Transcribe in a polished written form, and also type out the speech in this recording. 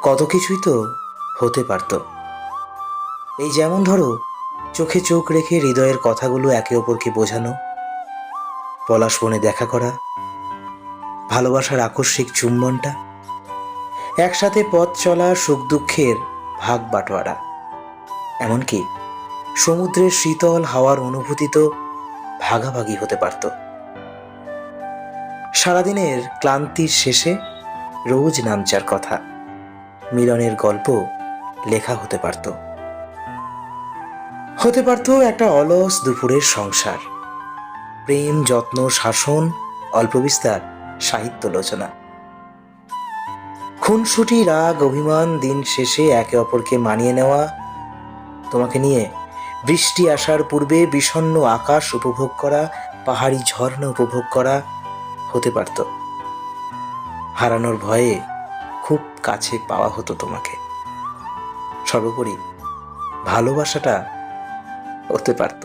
কত কিছুই তো হতে পারত। এই যেমন ধরো, চোখে চোখ রেখে হৃদয়ের কথাগুলো একে অপরকে বোঝানো, পলাশ বনে দেখা করা, ভালোবাসার আকস্মিক চুম্বনটা, একসাথে পথ চলা, সুখ দুঃখের ভাগ বাটোয়ারা, এমনকি সমুদ্রের শীতল হাওয়ার অনুভূতি তো ভাগাভাগি হতে পারত। সারাদিনের ক্লান্তির শেষে রোজ নামচার কথা, মিলনের গল্প লেখা হতে পারত। হতে পারত একটা অলস দুপুরের সংসার, প্রেম, যত্ন, শাসন, অল্প বিস্তার, সাহিত্য লোচনা, খুনসুটি, রাগ, অভিমান, দিন শেষে একে অপরকে মানিয়ে নেওয়া, তোমাকে নিয়ে বৃষ্টি আসার পূর্বে বিষণ্ণ আকাশ উপভোগ করা, পাহাড়ি ঝর্ণা উপভোগ করা। হতে পারত হারানোর ভয়ে খুব কাছে পাওয়া হতো তোমাকে। সর্বোপরি ভালোবাসাটা হতে পারত।